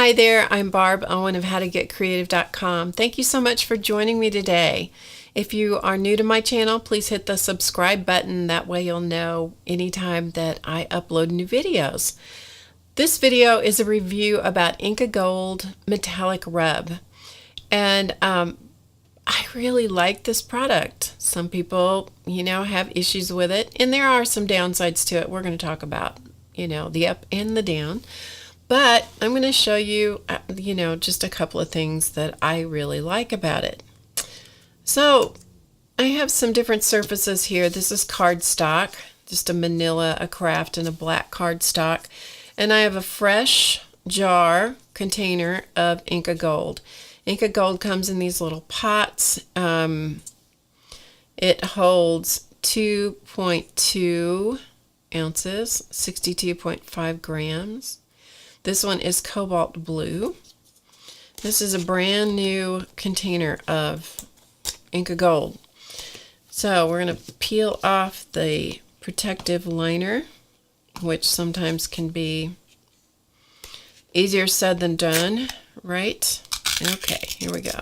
Hi there, I'm Barb, Owen of HowToGetCreative.com. Thank you so much for joining me today. If you are new to my channel, please hit the subscribe button. That way you'll know anytime that I upload new videos. This video is a review about Inka Gold Metallic Rub. And I really like this product. Some people, have issues with it. And there are some downsides to it. We're going to talk about, the up and the down. But I'm going to show you, just a couple of things that I really like about it. So I have some different surfaces here. This is cardstock, just a manila, a craft, and a black cardstock. And I have a fresh jar container of Inka Gold. Inka Gold comes in these little pots. It holds 2.2 ounces, 62.5 grams. This one is cobalt blue. This is a brand new container of Inka Gold. So we're going to peel off the protective liner, which sometimes can be easier said than done, right? Okay, here we go.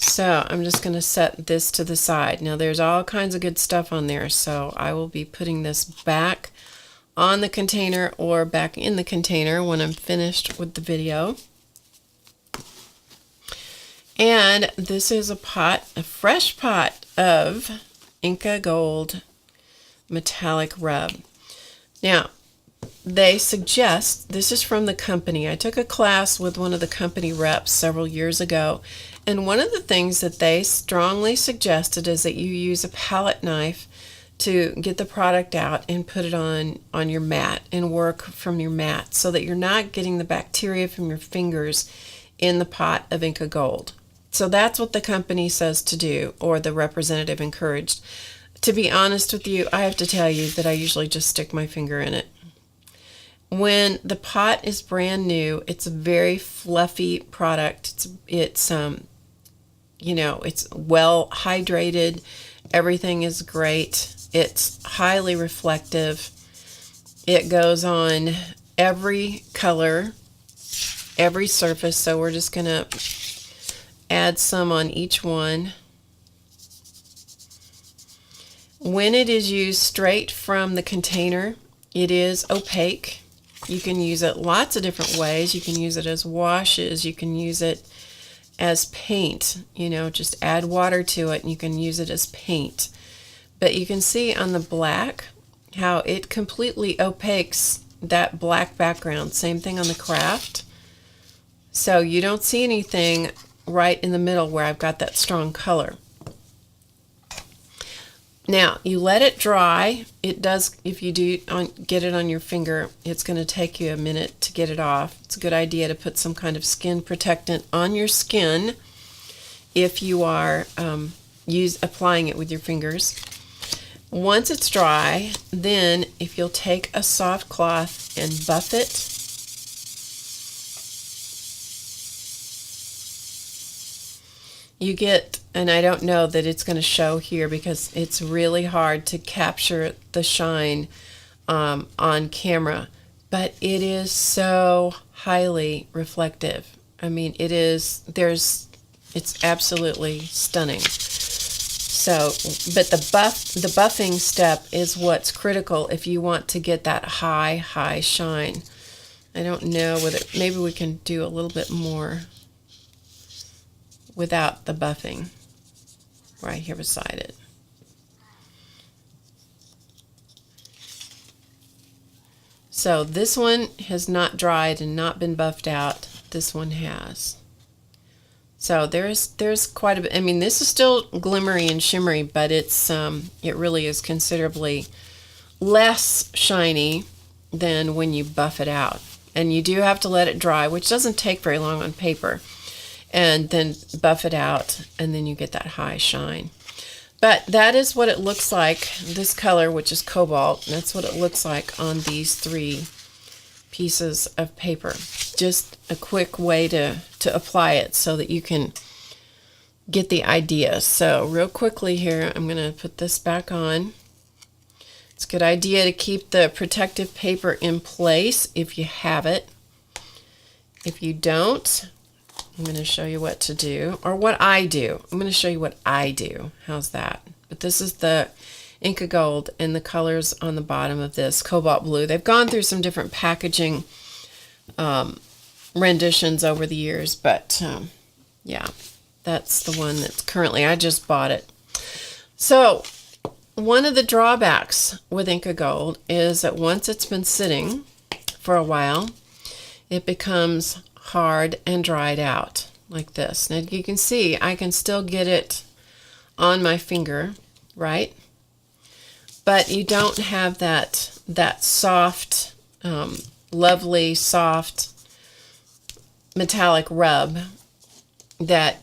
So I'm just going to set this to the side. Now there's all kinds of good stuff on there, so I will be putting this back on the container or back in the container when I'm finished with the video. And this is a pot, a fresh pot of Inka Gold Metallic Rub. Now, they suggest, this is from the company. I took a class with one of the company reps several years ago, and one of the things that they strongly suggested is that you use a palette knife to get the product out and put it on your mat and work from your mat so that you're not getting the bacteria from your fingers in the pot of Inka Gold. So that's what the company says to do, or the representative encouraged. To be honest with you, I have to tell you that I usually just stick my finger in it. When the pot is brand new, it's a very fluffy product. It's well hydrated. Everything is great. It's highly reflective. It goes on every color, every surface. So we're just going to add some on each one. When it is used straight from the container, it is opaque. You can use it lots of different ways. You can use it as washes. You can use it as paint. Just add water to it and you can use it as paint. But you can see on the black how it completely opaques that black background. Same thing on the craft. So you don't see anything right in the middle where I've got that strong color. Now, you let it dry. It does, if you do get it on your finger, it's going to take you a minute to get it off. It's a good idea to put some kind of skin protectant on your skin if you are applying it with your fingers. Once it's dry, then if you'll take a soft cloth and buff it, you get, and I don't know that it's going to show here because it's really hard to capture the shine on camera, but it is so highly reflective. I mean, it's absolutely stunning. So, but the buffing step is what's critical if you want to get that high shine. I don't know whether, maybe we can do a little bit more without the buffing right here beside it. So this one has not dried and not been buffed out. This one has. So there's quite a bit. I mean, this is still glimmery and shimmery, but it really is considerably less shiny than when you buff it out. And you do have to let it dry, which doesn't take very long on paper. And then buff it out, and then you get that high shine. But that is what it looks like, this color, which is cobalt. That's what it looks like on these three pieces of paper. Just a quick way to apply it so that you can get the idea. So real quickly here, I'm going to put this back on. It's a good idea to keep the protective paper in place if you have it. If you don't, I'm going to show you what to do, or what I do. I'm going to show you what I do. How's that? But this is the Inka Gold, and the colors on the bottom of this, cobalt blue. They've gone through some different packaging renditions over the years, but yeah, that's the one that's currently, I just bought it. So one of the drawbacks with Inka Gold is that once it's been sitting for a while, it becomes hard and dried out like this. Now you can see I can still get it on my finger, right? But you don't have that soft, lovely, soft, metallic rub that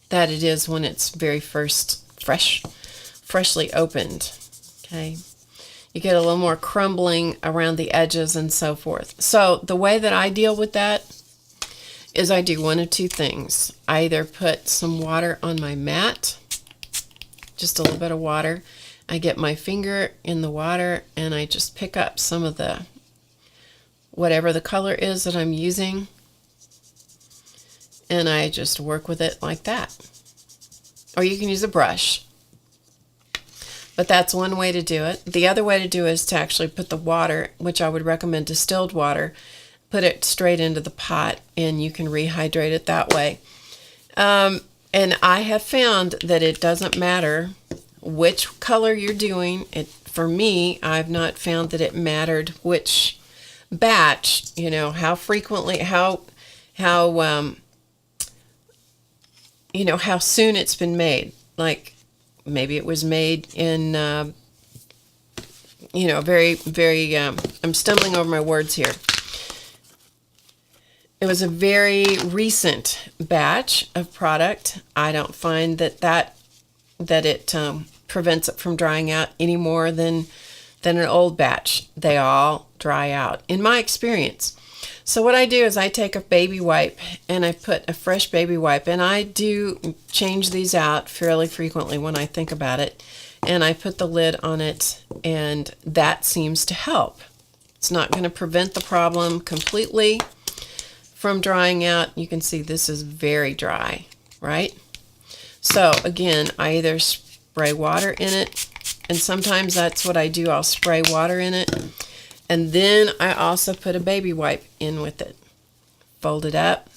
that it is when it's very freshly opened. Okay, you get a little more crumbling around the edges and so forth. So the way that I deal with that is I do one of two things. I either put some water on my mat, just a little bit of water. I get my finger in the water and I just pick up some of the, whatever the color is that I'm using, and I just work with it like that. Or you can use a brush. But that's one way to do it. The other way to do it is to actually put the water, which I would recommend distilled water, put it straight into the pot, and you can rehydrate it that way. And I have found that it doesn't matter which color you're doing. For me, I've not found that it mattered which batch, you know, how frequently, how you know, how soon it's been made. Like maybe it was made in you know, very I'm stumbling over my words here. It was a very recent batch of product. I don't find that it prevents it from drying out any more than an old batch. They all dry out, in my experience. So what I do is I take a baby wipe, and I put a fresh baby wipe, and I do change these out fairly frequently when I think about it, and I put the lid on it, and that seems to help. It's not going to prevent the problem completely from drying out. You can see this is very dry, right? So again, I either spray water in it, and sometimes that's what I do. I'll spray water in it, and then I also put a baby wipe in with it. Fold it up.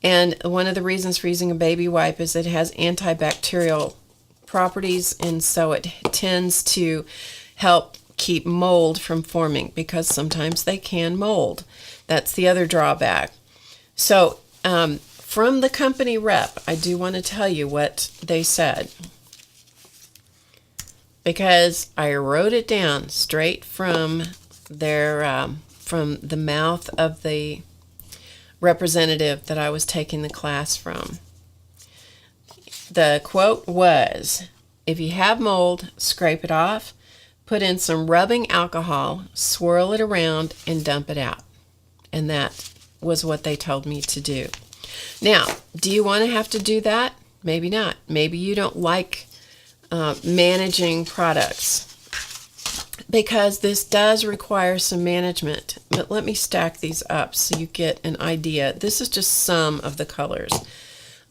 And one of the reasons for using a baby wipe is it has antibacterial properties, and so it tends to help keep mold from forming, because sometimes they can mold. That's the other drawback. So from the company rep, I do want to tell you what they said, because I wrote it down straight from their from the mouth of the representative that I was taking the class from. The quote was, "If you have mold, scrape it off, put in some rubbing alcohol, swirl it around, and dump it out." And that was what they told me to do. Now, do you want to have to do that? Maybe not. Maybe you don't like managing products, because this does require some management. But let me stack these up so you get an idea. This is just some of the colors.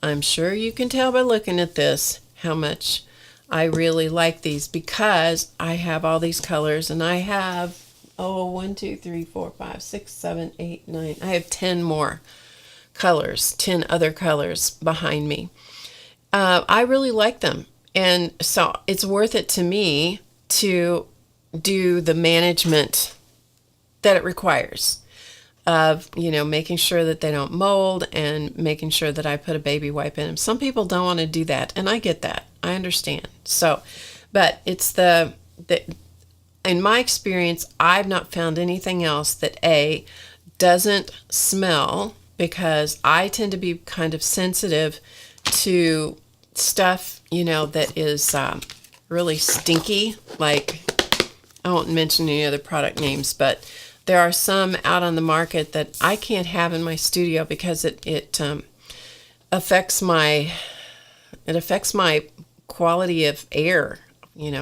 I'm sure you can tell by looking at this how much I really like these, because I have all these colors, and I have 1, 2, 3, 4, 5, 6, 7, 8, 9. I have 10 more colors, 10 other colors behind me. I really like them, and so it's worth it to me to do the management that it requires of, you know, making sure that they don't mold and making sure that I put a baby wipe in them. Some people don't want to do that, and I get that. I understand. So, but it's the in my experience, I've not found anything else that doesn't smell, because I tend to be kind of sensitive to stuff, you know, that is really stinky. Like, I won't mention any other product names, but there are some out on the market that I can't have in my studio, because it affects my quality of air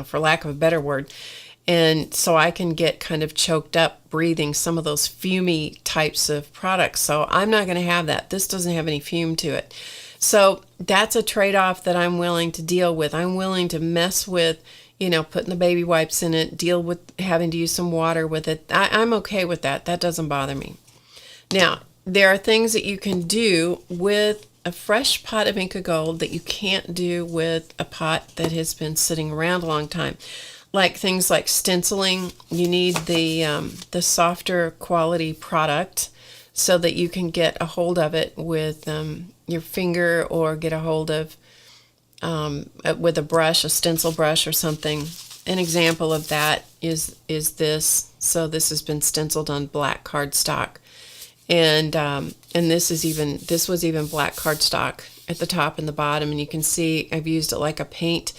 for lack of a better word. And so I can get kind of choked up breathing some of those fumey types of products. So I'm not going to have that. This doesn't have any fume to it. So that's a trade-off that I'm willing to deal with. I'm willing to mess with, putting the baby wipes in it, deal with having to use some water with it. I'm okay with that. That doesn't bother me. Now, there are things that you can do with a fresh pot of Inka Gold that you can't do with a pot that has been sitting around a long time. Like things like stenciling, you need the softer quality product so that you can get a hold of it with your finger, or get a hold of with a brush, a stencil brush or something. An example of that is this. So this has been stenciled on black cardstock, and this was even black cardstock at the top and the bottom, and you can see I've used it like a paint,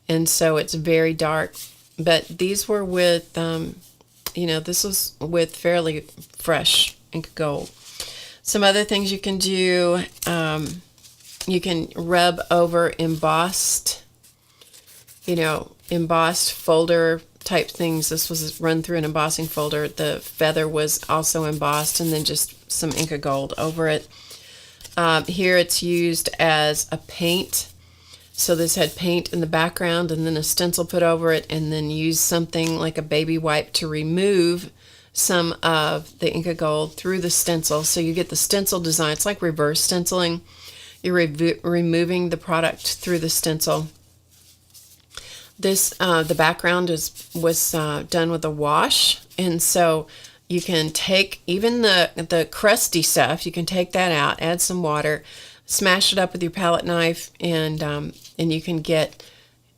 and so it's very dark. But these were with, this was with fairly fresh Inka Gold. Some other things you can do, you can rub over embossed folder type things. This was run through an embossing folder. The feather was also embossed, and then just some Inka Gold over it. Here it's used as a paint. So this had paint in the background and then a stencil put over it, and then use something like a baby wipe to remove some of the Inka Gold through the stencil. So you get the stencil design. It's like reverse stenciling. You're removing the product through the stencil. This the background was done with a wash, and so you can take even the crusty stuff. You can take that out, add some water, smash it up with your palette knife, and you can get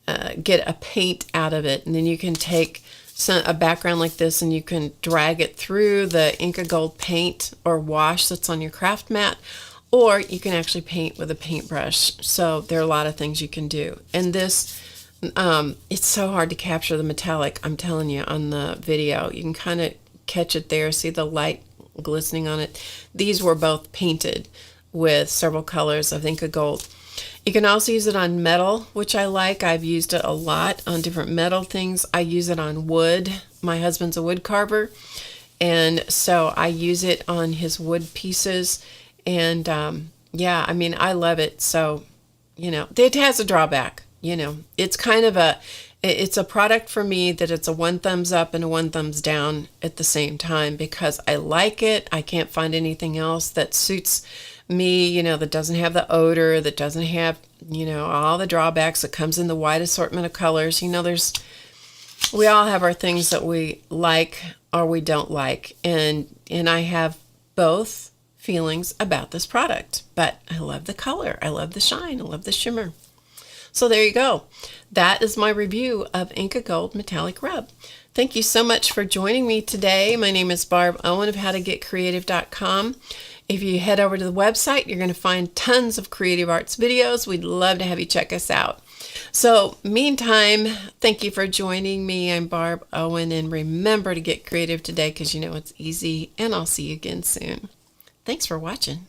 a paint out of it. And then you can take a background like this, and you can drag it through the Inka Gold paint or wash that's on your craft mat, or you can actually paint with a paintbrush. So there are a lot of things you can do. And this, it's so hard to capture the metallic, I'm telling you, on the video. You can kind of catch it there, see the light glistening on it. These were both painted with several colors of Inka Gold. You can also use it on metal, which I like. I've used it a lot on different metal things. I use it on wood. My husband's a wood carver, and so I use it on his wood pieces. And yeah, I mean, I love it. So, it has a drawback. It's kind of it's a product for me that it's a one thumbs up and a one thumbs down at the same time, because I like it. I can't find anything else that suits me, that doesn't have the odor, that doesn't have, all the drawbacks, that comes in the wide assortment of colors. We all have our things that we like or we don't like. And I have both feelings about this product, but I love the color. I love the shine. I love the shimmer. So there you go. That is my review of Inka Gold Metallic Rub. Thank you so much for joining me today. My name is Barb Owen of HowToGetCreative.com. If you head over to the website, you're going to find tons of creative arts videos. We'd love to have you check us out. So meantime, thank you for joining me. I'm Barb Owen, and remember to get creative today, because it's easy, and I'll see you again soon. Thanks for watching.